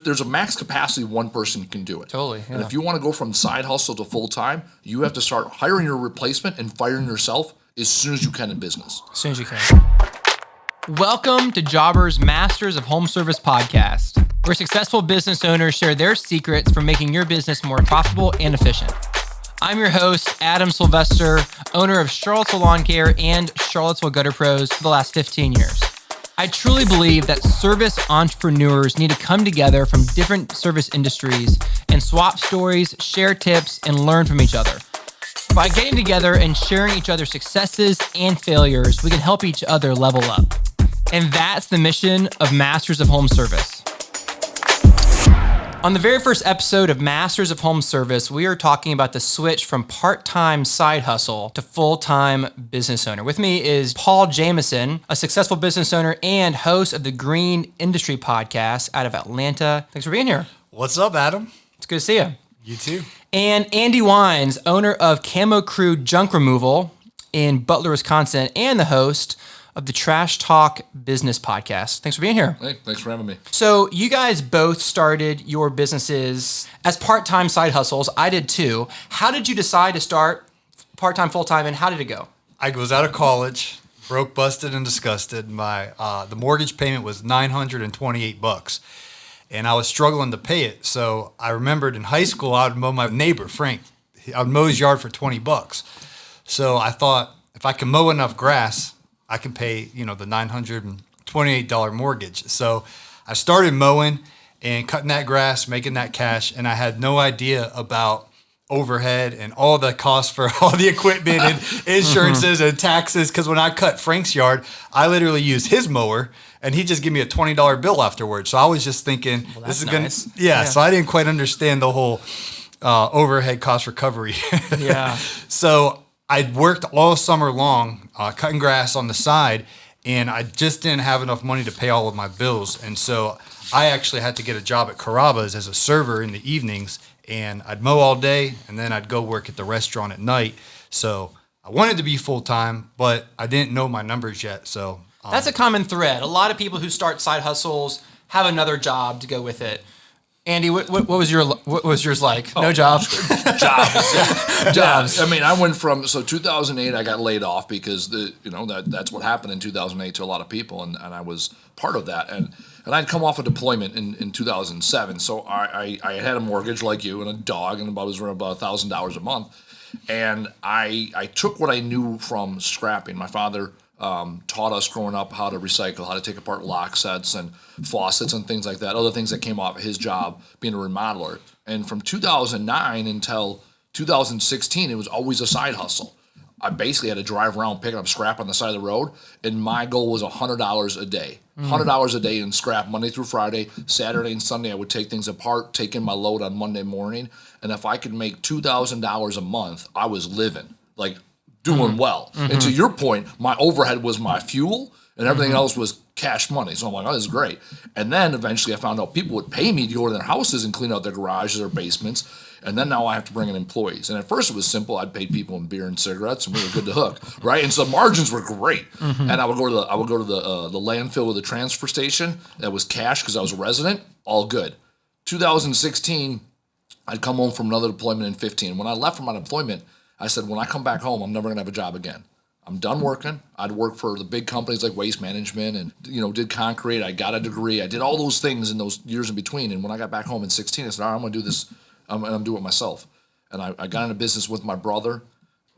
There's a max capacity one person can do it. Totally. Yeah. And if you want to go from side hustle to full-time, you have to start hiring your replacement and firing yourself as soon as you can in business. As soon as you can. Welcome to Jobber's Masters of Home Service podcast, where successful business owners share their secrets for making your business more profitable and efficient. I'm your host, Adam Sylvester, owner of Charlottesville Lawn Care and Charlottesville Gutter Pros for the last 15 years. I truly believe that service entrepreneurs need to come together from different service industries and swap stories, share tips, and learn from each other. By getting together and sharing each other's successes and failures, we can help each other level up. And that's the mission of Masters of Home Service. On the very first episode of Masters of Home Service, we are talking about the switch from part-time side hustle to full-time business owner. With me is Paul Jamison, a successful business owner and host of the Green Industry Podcast out of Atlanta. Thanks for being here. What's up, Adam? It's good to see you. You too. And Andy Wines, owner of Camo Crew Junk Removal in Butler, Wisconsin, and the host of the Trash Talk Business Podcast. Thanks for being here. Hey, thanks for having me. So you guys both started your businesses as part-time side hustles. I did too. How did you decide to start part-time, full-time, and how did it go? I was out of college, broke, busted, and disgusted. The mortgage payment was $928, and I was struggling to pay it. So I remembered in high school I would mow my neighbor Frank. I would mow his yard for $20. So I thought if I can mow enough grass, I can pay, the $928 mortgage. So I started mowing and cutting that grass, making that cash, and I had no idea about overhead and all the costs for all the equipment and insurances and taxes. Because when I cut Frank's yard, I literally used his mower, and he just gave me a $20 bill afterwards. So I was just thinking, this is nice. gonna, yeah. So I didn't quite understand the whole overhead cost recovery. Yeah. So I'd worked all summer long cutting grass on the side, and I just didn't have enough money to pay all of my bills. And so I actually had to get a job at Carrabba's as a server in the evenings, and I'd mow all day, and then I'd go work at the restaurant at night. So I wanted to be full-time, but I didn't know my numbers yet. So that's a common thread. A lot of people who start side hustles have another job to go with it. Andy, what was yours like? No jobs. Jobs. I mean, I went from 2008. I got laid off because that's what happened in 2008 to a lot of people, and I was part of that. And I'd come off a deployment in 2007, so I had a mortgage like you and a dog, and was around about $1,000 a month. And I took what I knew from scrapping. My father taught us growing up how to recycle, how to take apart lock sets and faucets and things like that, other things that came off of his job being a remodeler. And from 2009 until 2016, it was always a side hustle. I basically had to drive around picking up scrap on the side of the road, and my goal was $100 a day. $100 a day in scrap, Monday through Friday. Saturday and Sunday, I would take things apart, take in my load on Monday morning, and if I could make $2,000 a month, I was living, like doing well. And to your point, my overhead was my fuel, and everything else was cash money. So I'm like, oh, this is great. And then eventually I found out people would pay me to go to their houses and clean out their garages or basements. And then now I have to bring in employees. And at first it was simple. I'd pay people in beer and cigarettes, and we were good to hook, right? And so margins were great. And I would go to the landfill with the transfer station. That was cash because I was a resident. All good. 2016, I'd come home from another deployment in 15. When I left from my deployment, I said, when I come back home, I'm never going to have a job again. I'm done working. I'd work for the big companies like Waste Management and, did concrete. I got a degree. I did all those things in those years in between. And when I got back home in 16, I said, all right, I'm going to do this. I'm doing it myself. And I got into business with my brother.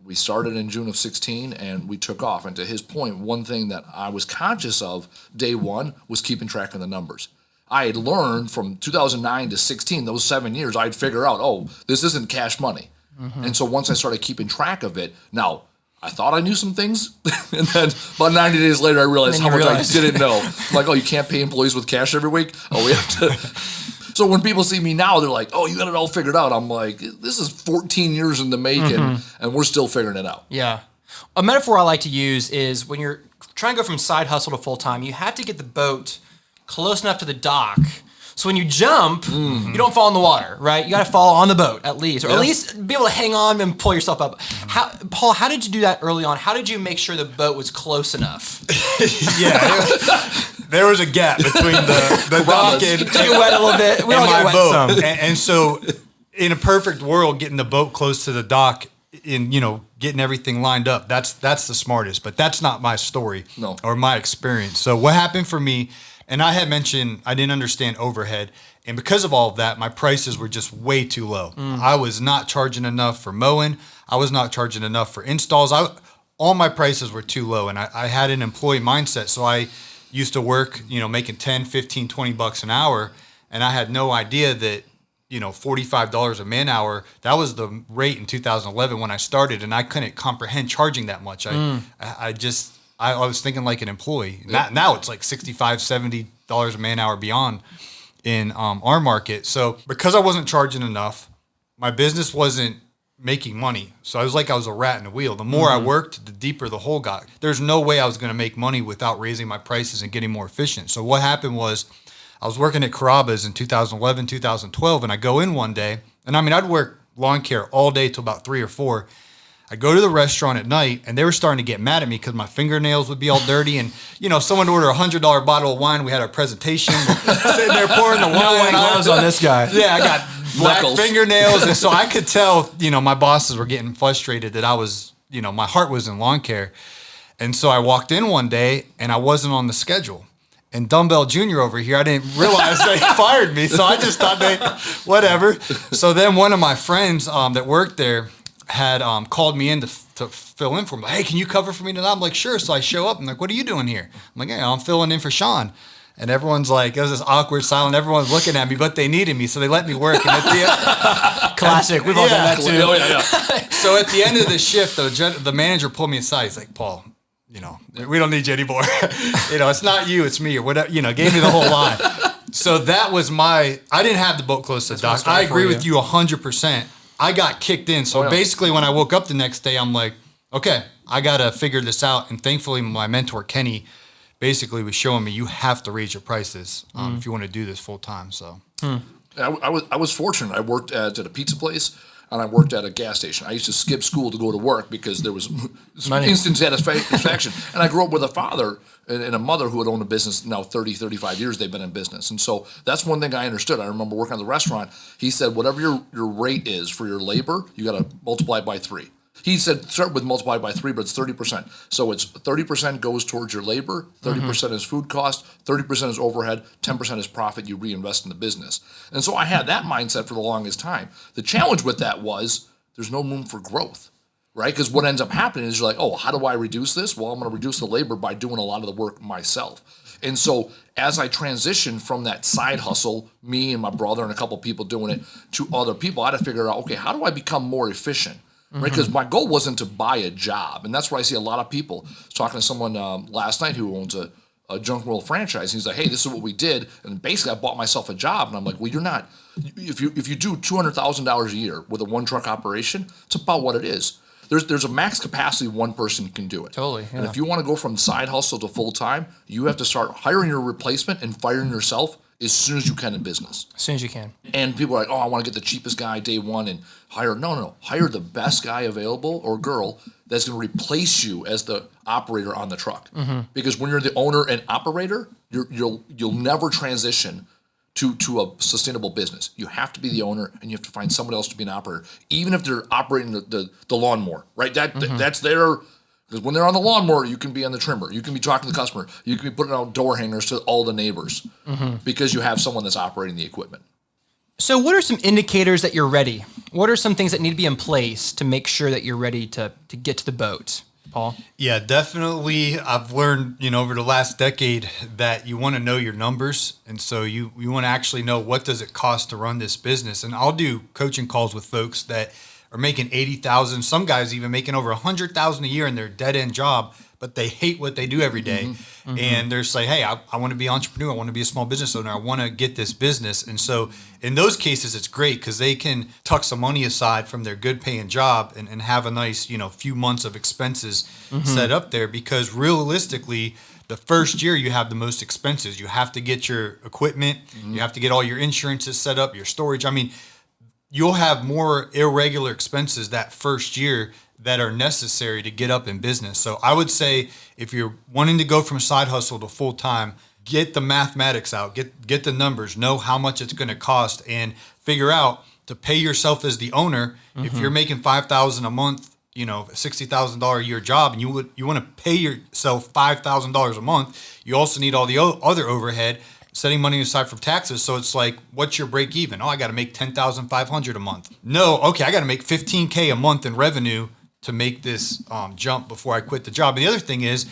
We started in June of 16, and we took off. And to his point, one thing that I was conscious of day one was keeping track of the numbers. I had learned from 2009 to 16, those 7 years, I'd figure out, this isn't cash money. And so once I started keeping track of it, now I thought I knew some things, and then about 90 days later I realized how much I didn't know. Like, you can't pay employees with cash every week? We have to. So when people see me now, they're like, you got it all figured out. I'm like, this is 14 years in the making, and we're still figuring it out. Yeah. A metaphor I like to use is when you're trying to go from side hustle to full-time, you have to get the boat close enough to the dock so when you jump, you don't fall in the water, right? You got to fall on the boat at least, or at least be able to hang on and pull yourself up. Paul, how did you do that early on? How did you make sure the boat was close enough? Yeah, there was a gap between the dock and, Get wet a little bit. We all and get my wet boat. some. And so in a perfect world, getting the boat close to the dock and, getting everything lined up, that's the smartest. But that's not my story No. or my experience. So what happened for me, and I had mentioned I didn't understand overhead. And because of all of that, my prices were just way too low. I was not charging enough for mowing. I was not charging enough for installs. All my prices were too low. And I had an employee mindset. So I used to work, making 10, 15, 20 bucks an hour. And I had no idea that, $45 a man hour, that was the rate in 2011 when I started. And I couldn't comprehend charging that much. I was thinking like an employee. Now it's like $65, $70 a man hour beyond in our market. So because I wasn't charging enough, my business wasn't making money. So I was a rat in a wheel. The more I worked, the deeper the hole got. There's no way I was going to make money without raising my prices and getting more efficient. So what happened was I was working at Carrabba's in 2011, 2012, and I go in one day, and I'd work lawn care all day till about 3 or 4. I go to the restaurant at night, and they were starting to get mad at me because my fingernails would be all dirty. And, someone would order a $100 bottle of wine. We had our presentation. We're sitting there pouring the wine. No white gloves on this guy. Yeah, I got black Knuckles. fingernails. And so I could tell, my bosses were getting frustrated that I was, my heart was in lawn care. And so I walked in one day, and I wasn't on the schedule. And Dumbbell Jr. over here, I didn't realize they fired me. So I just thought whatever. So then one of my friends that worked there had called me in to fill in for me. Like, hey, can you cover for me tonight? I'm like, sure. So I show up. I'm like, what are you doing here? I'm like, hey, I'm filling in for Sean. And everyone's like, it was this awkward silence. Everyone's looking at me, but they needed me. So they let me work. And at the Classic. We've all done that too. Oh, yeah. So at the end of the shift, the manager pulled me aside. He's like, Paul, we don't need you anymore. It's not you, it's me or whatever, gave me the whole line. So that was I didn't have the boat close to the dock. I agree with you 100%. I got kicked in. So basically when I woke up the next day, I'm like, okay, I got to figure this out. And thankfully my mentor, Kenny, basically was showing me you have to raise your prices if you want to do this full time. So I was fortunate. I worked at a pizza place and I worked at a gas station. I used to skip school to go to work because there was instant satisfaction. And I grew up with a father and a mother who had owned a business now 30, 35 years they've been in business. And so that's one thing I understood. I remember working at the restaurant. He said, whatever your rate is for your labor, you got to multiply it by 3. He said, start with multiply by 3, but it's 30%. So it's 30% goes towards your labor, 30% is food cost, 30% is overhead, 10% is profit you reinvest in the business. And so I had that mindset for the longest time. The challenge with that was there's no room for growth, right? Because what ends up happening is you're like, oh, how do I reduce this? Well, I'm going to reduce the labor by doing a lot of the work myself. And so as I transitioned from that side hustle, me and my brother and a couple people doing it, to other people, I had to figure out, okay, how do I become more efficient? Right, because my goal wasn't to buy a job, and that's where I see a lot of people. I was talking to someone last night who owns a Junk World franchise. He's like, "Hey, this is what we did," and basically, I bought myself a job. And I'm like, "Well, you're not. If you do $200,000 a year with a one truck operation, it's about what it is. There's a max capacity one person can do it. Totally, yeah. And if you want to go from side hustle to full time, you have to start hiring your replacement and firing yourself as soon as you can in business. As soon as you can. And people are like, oh, I want to get the cheapest guy day one and hire. No. Hire the best guy available or girl that's going to replace you as the operator on the truck. Because when you're the owner and operator, you'll never transition to a sustainable business. You have to be the owner and you have to find someone else to be an operator, even if they're operating the lawnmower, right? That's their. Because when they're on the lawnmower, you can be on the trimmer. You can be talking to the customer. You can be putting out door hangers to all the neighbors because you have someone that's operating the equipment. So what are some indicators that you're ready? What are some things that need to be in place to make sure that you're ready to get to the boat, Paul? Yeah, definitely. I've learned, over the last decade that you want to know your numbers. And so you want to actually know what does it cost to run this business. And I'll do coaching calls with folks that are making $80,000. Some guys even making over $100,000 a year in their dead end job, but they hate what they do every day. And they're just like, hey, I want to be an entrepreneur. I want to be a small business owner. I want to get this business. And so in those cases, it's great because they can tuck some money aside from their good paying job and have a nice, few months of expenses set up there, because realistically, the first year you have the most expenses. You have to get your equipment. You have to get all your insurances set up, your storage. You'll have more irregular expenses that first year that are necessary to get up in business. So I would say if you're wanting to go from side hustle to full time, get the mathematics out, get the numbers, know how much it's going to cost, and figure out to pay yourself as the owner. If you're making $5,000 a month, $60,000 a year job, and you want to pay yourself $5,000 a month, you also need all the other overhead, setting money aside for taxes. So it's like, what's your break even? Oh, I got to make $10,500 a month. No, okay, I got to make $15K a month in revenue to make this jump before I quit the job. And the other thing is,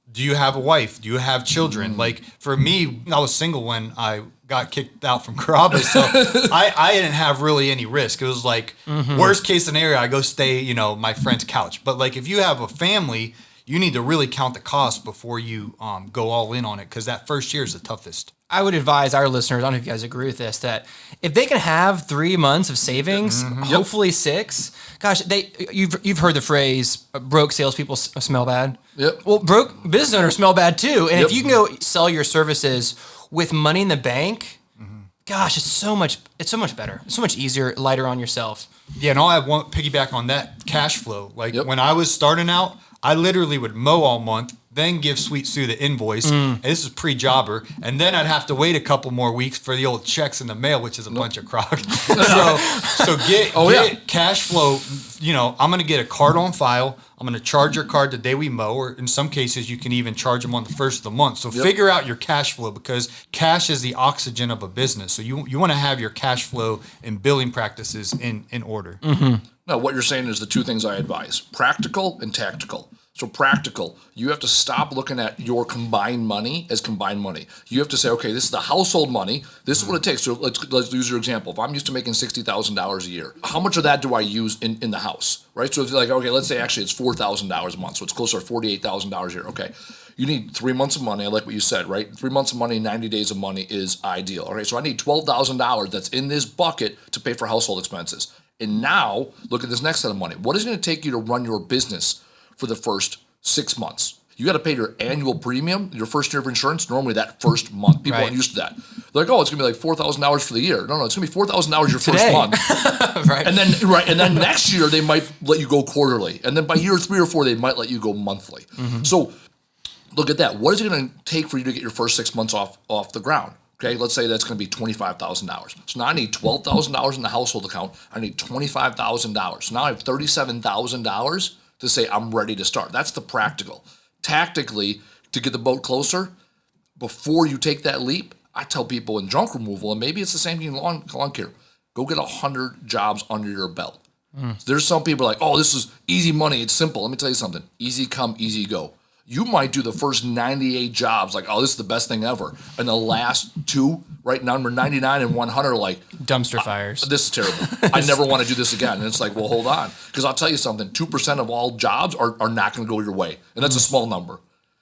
do you have a wife? Do you have children? Like for me, I was single when I got kicked out from Carrabba's, so I didn't have really any risk. It was like worst case scenario, I go stay, my friend's couch. But like if you have a family, you need to really count the cost before you go all in on it, because that first year is the toughest. I would advise our listeners, I don't know if you guys agree with this, that if they can have 3 months of savings, hopefully 6, gosh, you've heard the phrase, broke salespeople smell bad. Yep. Well, broke business owners smell bad too. And if you can go sell your services with money in the bank, gosh, it's so much better. It's so much easier, lighter on yourself. Yeah, and I want to piggyback on that cash flow. Like when I was starting out, I literally would mow all month, then give Sweet Sue the invoice, and this is pre-jobber, and then I'd have to wait a couple more weeks for the old checks in the mail, which is a bunch of crock. so get cash flow. I'm going to get a card on file. I'm going to charge your card the day we mow, or in some cases, you can even charge them on the first of the month. So figure out your cash flow, because cash is the oxygen of a business. So you want to have your cash flow and billing practices in order. Now, what you're saying is the two things I advise: practical and tactical. So practical, you have to stop looking at your combined money as combined money. You have to say, okay, this is the household money. This is what it takes. So let's use your example. If I'm used to making $60,000 a year, how much of that do I use in the house, right? So if you're like, okay, let's say actually it's $4,000 a month. So it's closer to $48,000 a year. Okay. You need 3 months of money. I like what you said, right? 3 months of money, 90 days of money is ideal. All right. So I need $12,000 that's in this bucket to pay for household expenses. And now look at this next set of money. What is it going to take you to run your business for the first 6 months? You got to pay your annual premium, your first year of insurance, normally that first month. People aren't used to that. They're like, oh, it's going to be like $4,000 for the year. No, it's going to be $4,000 your first month. Right. And then next year they might let you go quarterly. And then by year 3 or 4, they might let you go monthly. So look at that. What is it going to take for you to get your first 6 months off the ground? Okay, let's say that's going to be $25,000. So now I need $12,000 in the household account. I need $25,000. So now I have $37,000 to say I'm ready to start. That's the practical. Tactically, to get the boat closer, before you take that leap, I tell people in junk removal, and maybe it's the same thing in lawn care, go get 100 jobs under your belt. There's some people like, oh, this is easy money, it's simple. Let me tell you something. Easy come, easy go. You might do the first 98 jobs like, oh, this is the best thing ever. And the last 2, right, number 99 and 100 are like, dumpster fires. This is terrible. I never want to do this again. And it's like, well, hold on. Because I'll tell you something, 2% of all jobs are not going to go your way. And that's a small number.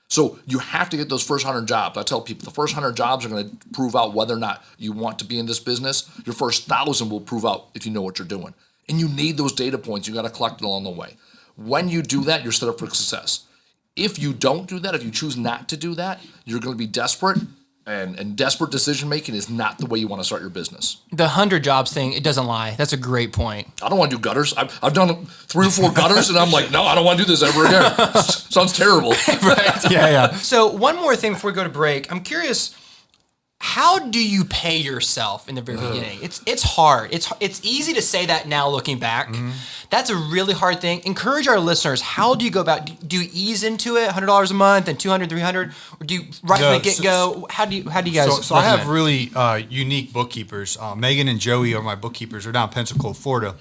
So you have to get those first 100 jobs. I tell people the first 100 jobs are going to prove out whether or not you want to be in this business. Your first 1,000 will prove out if you know what you're doing. And you need those data points. You got to collect it along the way. When you do that, you're set up for success. If you don't do that, if you choose not to do that, you're going to be desperate, and desperate decision making is not the way you want to start your business. The 100 jobs thing, it doesn't lie. That's a great point. I don't want to do gutters. I've done 3 or 4 gutters, and I'm like, no, I don't want to do this ever again. Sounds terrible. Right? Yeah. So one more thing before we go to break. I'm curious, how do you pay yourself in the very beginning? It's hard. It's easy to say that now looking back. That's a really hard thing. Encourage our listeners. How do you go about? Do you ease into it, $100 a month and $200, $300, or do you right from the get go? How do you guys? So I have really unique bookkeepers. Megan and Joey are my bookkeepers. They're down in Pensacola, Florida,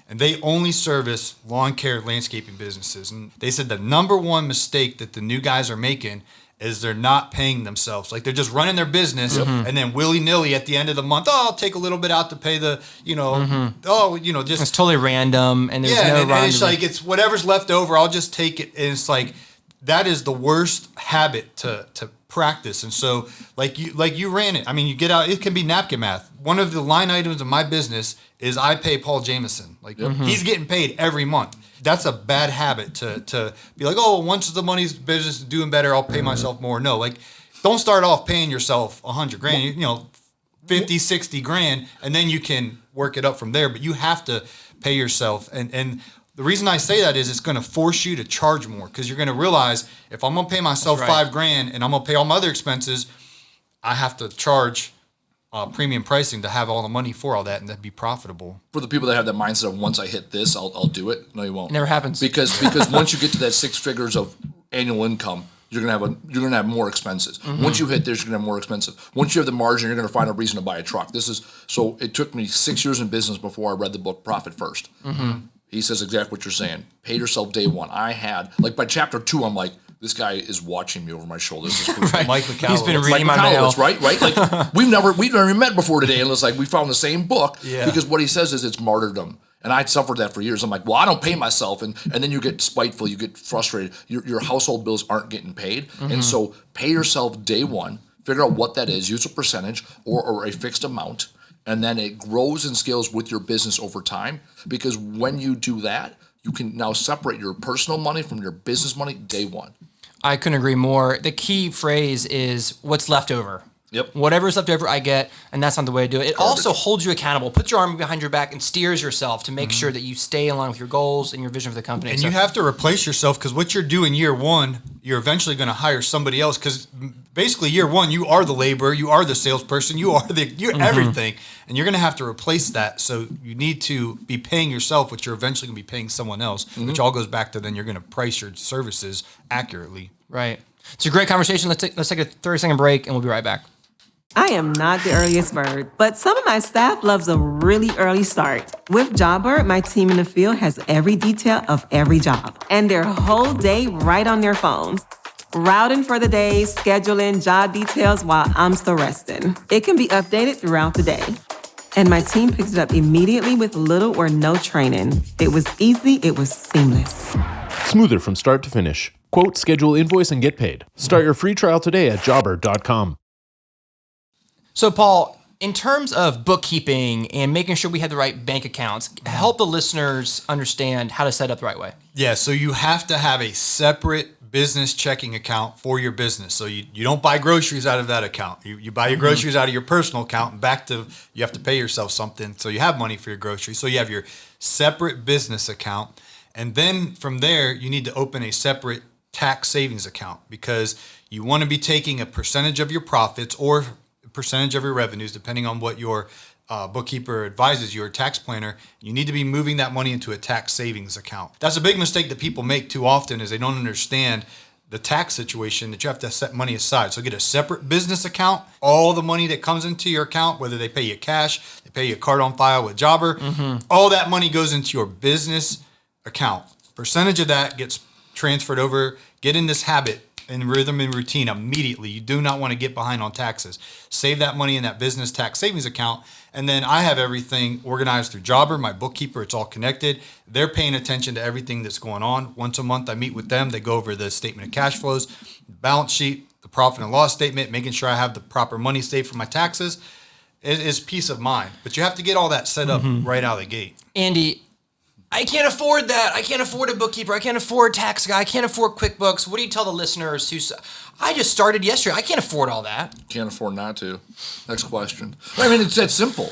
and they only service lawn care landscaping businesses. And they said the number one mistake that the new guys are making is they're not paying themselves. Like they're just running their business and then willy-nilly at the end of the month, oh, I'll take a little bit out to pay the, just. It's totally random and there's no and it's like, it's whatever's left over, I'll just take it. And it's like, that is the worst habit to practice. And so like you ran it. I mean, you get out, it can be napkin math. One of the line items of my business is I pay Paul Jameson. Like he's getting paid every month. That's a bad habit to be like, oh, once the money's business is doing better, I'll pay myself more. No, like don't start off paying yourself $100,000, 50, 60 grand, and then you can work it up from there. But you have to pay yourself. And the reason I say that is it's going to force you to charge more, because you're going to realize if I'm going to pay myself $5,000 and I'm going to pay all my other expenses, I have to charge premium pricing to have all the money for all that and that'd be profitable. For the people that have that mindset of once I hit this, I'll do it. No, you won't. Never happens. Because once you get to that 6 figures of annual income, you're gonna have more expenses. Once you hit this, you're gonna have more expensive. Once you have the margin, you're gonna find a reason to buy a truck. So it took me 6 years in business before I read the book Profit First. He says exactly what you're saying. Pay yourself day one. I had, like, by chapter 2, I'm like, this guy is watching me over my shoulder. This is Right. Mike McCallowitz. He's been Mike reading my mail. McCallowitz, right? Like we've never met before today, and it's like we found the same book. Yeah. Because what he says is it's martyrdom, and I suffered that for years. I'm like, well, I don't pay myself, and then you get spiteful, you get frustrated. Your household bills aren't getting paid, and so pay yourself day one. Figure out what that is. Use a percentage or a fixed amount, and then it grows and scales with your business over time. Because when you do that, you can now separate your personal money from your business money day one. I couldn't agree more. The key phrase is what's left over. Yep. Whatever's left over, I get, and that's not the way to do it. It also holds you accountable, puts your arm behind your back, and steers yourself to make sure that you stay in line with your goals and your vision for the company. And you have to replace yourself because what you're doing year one, you're eventually going to hire somebody else because basically year one, you are the laborer, you are the salesperson, you're everything, and you're going to have to replace that. So you need to be paying yourself, which you're eventually going to be paying someone else, which all goes back to then you're going to price your services accurately. Right. It's a great conversation. Let's take a 30-second break, and we'll be right back. I am not the earliest bird, but some of my staff loves a really early start. With Jobber, my team in the field has every detail of every job and their whole day right on their phones. Routing for the day, scheduling, job details while I'm still resting. It can be updated throughout the day. And my team picks it up immediately with little or no training. It was easy, it was seamless. Smoother from start to finish. Quote, schedule, invoice, and get paid. Start your free trial today at jobber.com. So, Paul, in terms of bookkeeping and making sure we have the right bank accounts, help the listeners understand how to set up the right way. Yeah, so you have to have a separate business checking account for your business. So you don't buy groceries out of that account. You buy your groceries out of your personal account and back to, you have to pay yourself something. So you have money for your groceries. So you have your separate business account. And then from there, you need to open a separate tax savings account because you want to be taking a percentage of your profits or percentage of your revenues, depending on what your bookkeeper advises you or tax planner. You need to be moving that money into a tax savings account. That's a big mistake that people make too often is they don't understand the tax situation that you have to set money aside. So get a separate business account. All the money that comes into your account, whether they pay you cash, they pay you a card on file with Jobber, all that money goes into your business account. Percentage of that gets transferred over. Get in this habit and rhythm and routine immediately. You do not want to get behind on taxes. Save that money in that business tax savings account. And then I have everything organized through Jobber, my bookkeeper. It's all connected. They're paying attention to everything that's going on. Once a month, I meet with them. They go over the statement of cash flows, balance sheet, the profit and loss statement, making sure I have the proper money saved for my taxes. It is peace of mind. But you have to get all that set up right out of the gate. Andy, I can't afford that. I can't afford a bookkeeper. I can't afford a tax guy. I can't afford QuickBooks. What do you tell the listeners who I just started yesterday? I can't afford all that. Can't afford not to. Next question. I mean, it's that simple.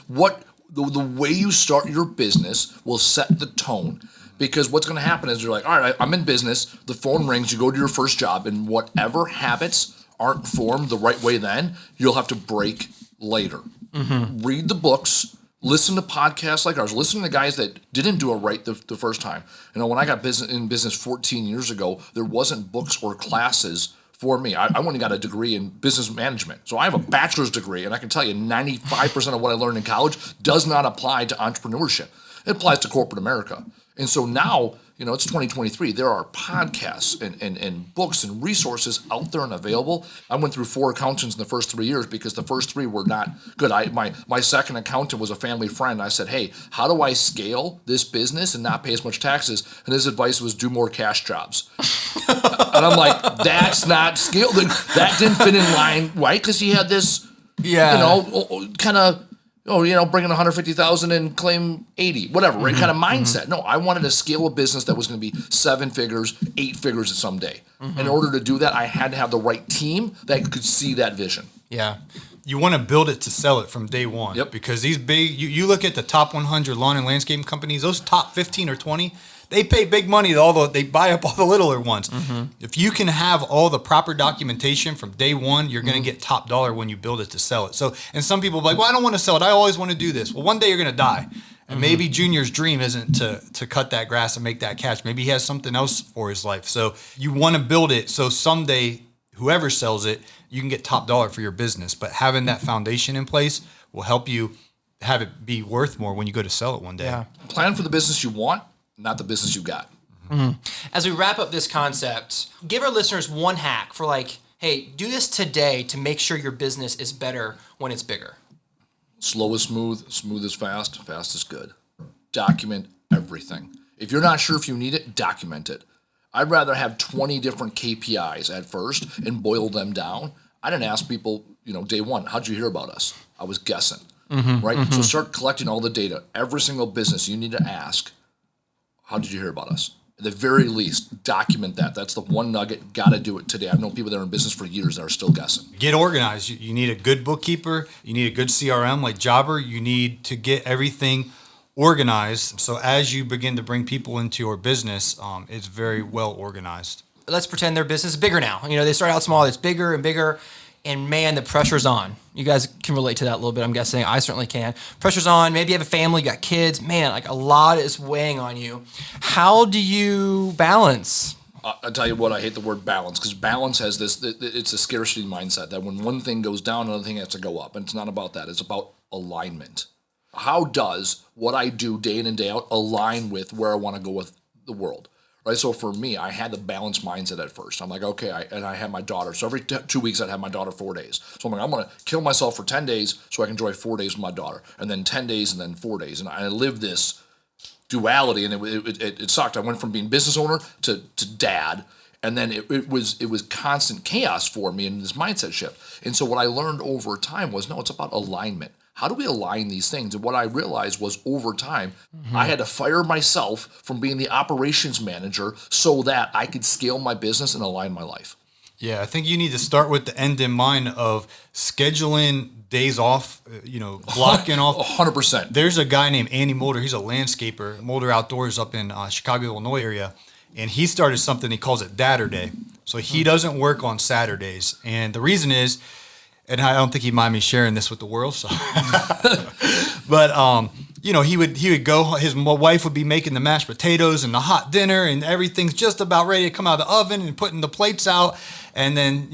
What the way you start your business will set the tone. Because what's going to happen is you're like, all right, I'm in business. The phone rings. You go to your first job, and whatever habits aren't formed the right way, then you'll have to break later. Read the books. Listen to podcasts like ours. Listen to guys that didn't do it right the first time. You know, when I got in business 14 years ago, there wasn't books or classes for me. I went and got a degree in business management. So I have a bachelor's degree, and I can tell you 95% of what I learned in college does not apply to entrepreneurship. It applies to corporate America. And so now, you know, it's 2023. There are podcasts and books and resources out there and available. I went through 4 accountants in the first 3 years because the first 3 were not good. My second accountant was a family friend. I said, hey, how do I scale this business and not pay as much taxes? And his advice was do more cash jobs. And I'm like, that's not scale. That didn't fit in line, right? Because he had this, you know, kind of, bring in 150,000 and claim 80, whatever, right? Kind of mindset. No, I wanted to scale a business that was going to be 7 figures, 8 figures someday. In order to do that, I had to have the right team that could see that vision. Yeah. You want to build it to sell it from day one. Yep. Because these big, you look at the top 100 lawn and landscaping companies, those top 15 or 20, they pay big money to they buy up all the littler ones. If you can have all the proper documentation from day one, you're going to get top dollar when you build it to sell it. So, and some people are like, well, I don't want to sell it. I always want to do this. Well, one day you're going to die. And maybe Junior's dream isn't to cut that grass and make that catch. Maybe he has something else for his life. So you want to build it so someday whoever sells it, you can get top dollar for your business. But having that foundation in place will help you have it be worth more when you go to sell it one day. Yeah. Plan for the business you want, not the business you got. As we wrap up this concept, give our listeners one hack for like, hey, do this today to make sure your business is better when it's bigger. Slow is smooth, smooth is fast, fast is good. Document everything. If you're not sure if you need it, document it. I'd rather have 20 different KPIs at first and boil them down. I didn't ask people, day one, how'd you hear about us? I was guessing, right? So start collecting all the data. Every single business you need to ask, how did you hear about us? At the very least, document that. That's the one nugget. Got to do it today. I've known people that are in business for years that are still guessing. Get organized. You need a good bookkeeper. You need a good CRM like Jobber. You need to get everything organized. So as you begin to bring people into your business, it's very well organized. Let's pretend their business is bigger now. They start out small, it's bigger and bigger, and man, the pressure's on. You guys can relate to that a little bit, I'm guessing. I certainly can. Pressure's on. Maybe you have a family, you got kids. Man, like a lot is weighing on you. How do you balance? I'll tell you what, I hate the word balance, because balance has it's a scarcity mindset that when one thing goes down, another thing has to go up. And it's not about that. It's about alignment. How does what I do day in and day out align with where I want to go with the world? Right. So for me, I had the balanced mindset at first. I'm like, okay, I had my daughter. So every 2 weeks, I'd have my daughter 4 days. So I'm like, I'm going to kill myself for 10 days so I can enjoy 4 days with my daughter, and then 10 days and then 4 days. And I lived this duality, and it sucked. I went from being business owner to dad, and then it was constant chaos for me in this mindset shift. And so what I learned over time was, no, it's about alignment. How do we align these things? And what I realized was over time, I had to fire myself from being the operations manager so that I could scale my business and align my life. Yeah, I think you need to start with the end in mind of scheduling days off, blocking off. 100%. There's a guy named Andy Mulder. He's a landscaper, Mulder Outdoors up in Chicago, Illinois area. And he started something, he calls it Dadder Day. So he doesn't work on Saturdays. And the reason is, and I don't think he'd mind me sharing this with the world. So, but he would go. His wife would be making the mashed potatoes and the hot dinner, and everything's just about ready to come out of the oven and putting the plates out. And then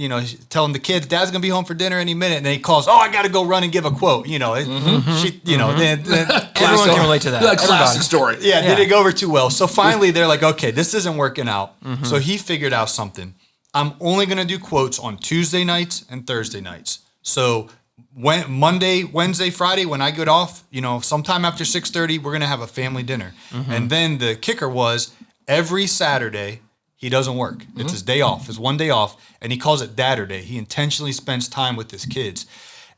telling the kids, Dad's gonna be home for dinner any minute. And then he calls, oh, I got to go run and give a quote. Then Everyone can relate to that. That classic story. Yeah, didn't go over too well. So finally, they're like, okay, this isn't working out. So he figured out something. I'm only going to do quotes on Tuesday nights and Thursday nights. So Monday, Wednesday, Friday, when I get off, sometime after 6:30, we're going to have a family dinner. And then the kicker was every Saturday, he doesn't work. It's his day off, his one day off, and he calls it Dadder Day. He intentionally spends time with his kids.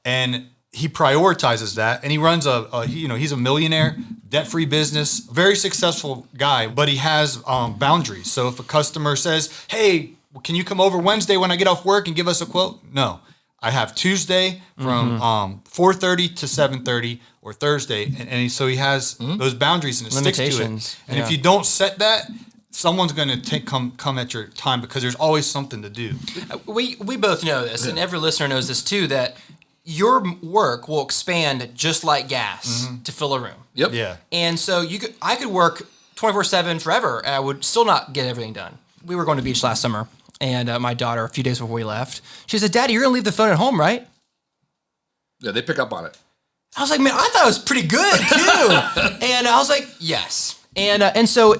And he prioritizes that, and he runs he's a millionaire, debt-free business, very successful guy, but he has boundaries. So if a customer says, hey, can you come over Wednesday when I get off work and give us a quote? No. I have Tuesday from 4:30 to 7:30 or Thursday. And so he has those boundaries and it sticks to it. And if you don't set that, someone's going to come at your time because there's always something to do. We both know this, and every listener knows this too, that your work will expand just like gas to fill a room. Yep. Yeah. And so I could work 24/7 forever, and I would still not get everything done. We were going to the beach last summer. And my daughter, a few days before we left, she said, Daddy, you're going to leave the phone at home, right? Yeah, they pick up on it. I was like, man, I thought it was pretty good, too. And I was like, yes. And so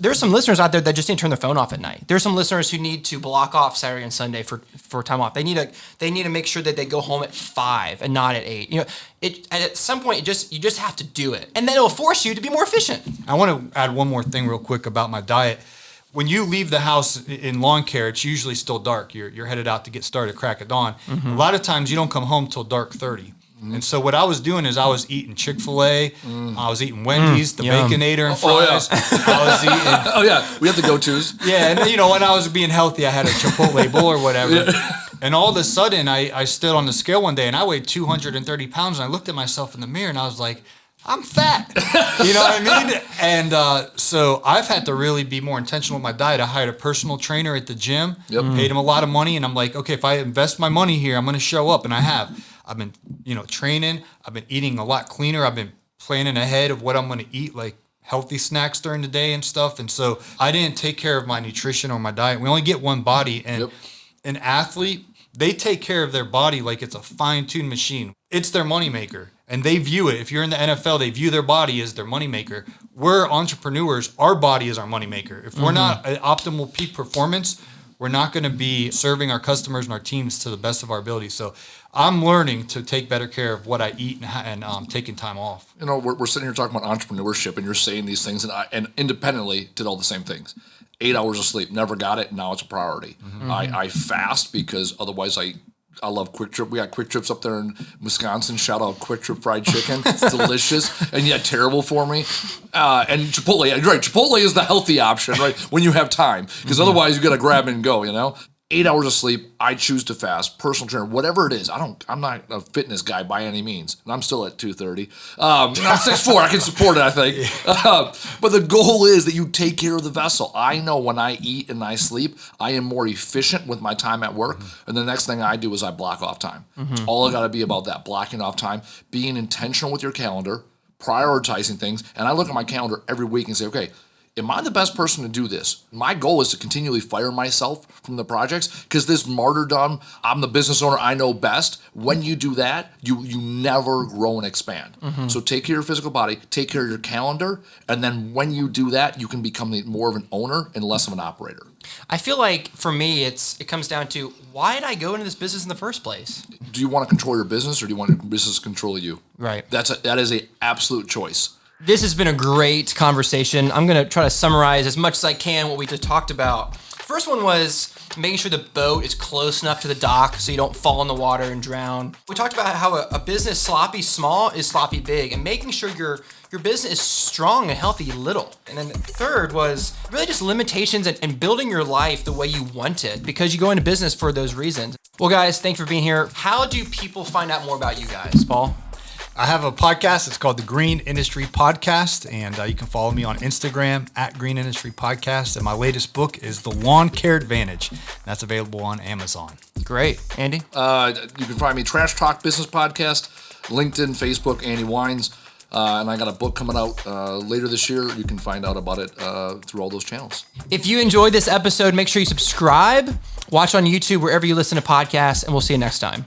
there's some listeners out there that just need to turn their phone off at night. There's some listeners who need to block off Saturday and Sunday for time off. They need to make sure that they go home at 5 and not at 8. At some point, you just have to do it. And then it'll force you to be more efficient. I want to add one more thing real quick about my diet. When you leave the house in lawn care, it's usually still dark. You're headed out to get started at crack of dawn. A lot of times you don't come home till dark 30. And so what I was doing is I was eating Chick-fil-A, I was eating Wendy's, the Yum. Baconator and fries. I was eating. Oh yeah, we have the go-tos. Yeah, and when I was being healthy, I had a Chipotle bowl or whatever. And all of a sudden, I stood on the scale one day and I weighed 230 pounds. And I looked at myself in the mirror and I was like, I'm fat. You know what I mean? And so I've had to really be more intentional with my diet. I hired a personal trainer at the gym, paid him a lot of money. And I'm like, okay, if I invest my money here, I'm going to show up. And I have. I've been, training. I've been eating a lot cleaner. I've been planning ahead of what I'm going to eat, like healthy snacks during the day and stuff. And so I didn't take care of my nutrition or my diet. We only get one body. And an athlete, they take care of their body like it's a fine-tuned machine. It's their moneymaker. And they view it. If you're in the NFL, they view their body as their moneymaker. We're entrepreneurs. Our body is our moneymaker. If we're not at optimal peak performance, we're not going to be serving our customers and our teams to the best of our ability. So I'm learning to take better care of what I eat and taking time off. We're sitting here talking about entrepreneurship, and you're saying these things, and independently did all the same things. 8 hours of sleep, never got it. Now it's a priority. I fast because otherwise I love Quick Trip. We got Quick Trips up there in Wisconsin. Shout out Quick Trip fried chicken. It's delicious and yet terrible for me. And Chipotle, right? Chipotle is the healthy option, right? When you have time, because otherwise you got to grab it and go. 8 hours of sleep. I choose to fast. Personal trainer, whatever it is. I'm not a fitness guy by any means, and I'm still at 230. I'm 6'4". I can support it, I think. But the goal is that you take care of the vessel. I know when I eat and I sleep, I am more efficient with my time at work. And the next thing I do is I block off time. It's all I got to be about that, blocking off time, being intentional with your calendar, prioritizing things. And I look at my calendar every week and say, okay, am I the best person to do this? My goal is to continually fire myself from the projects because this martyrdom, I'm the business owner, I know best. When you do that, you never grow and expand. So take care of your physical body, take care of your calendar, and then when you do that, you can become more of an owner and less of an operator. I feel like for me, it comes down to why did I go into this business in the first place? Do you want to control your business or do you want your business to control you? Right. That is an absolute choice. This has been a great conversation. I'm going to try to summarize as much as I can what we just talked about. First one was making sure the boat is close enough to the dock so you don't fall in the water and drown. We talked about how a business sloppy small is sloppy big, and making sure your business is strong and healthy little. And then third was really just limitations and building your life the way you want it, because you go into business for those reasons. Well, guys, thanks for being here. How do people find out more about you guys, Paul? I have a podcast. It's called the Green Industry Podcast, and you can follow me on Instagram at Green Industry Podcast. And my latest book is The Lawn Care Advantage. That's available on Amazon. Great. Andy? You can find me Trash Talk Business Podcast, LinkedIn, Facebook, Andy Wines. And I got a book coming out later this year. You can find out about it through all those channels. If you enjoyed this episode, make sure you subscribe, watch on YouTube, wherever you listen to podcasts, and we'll see you next time.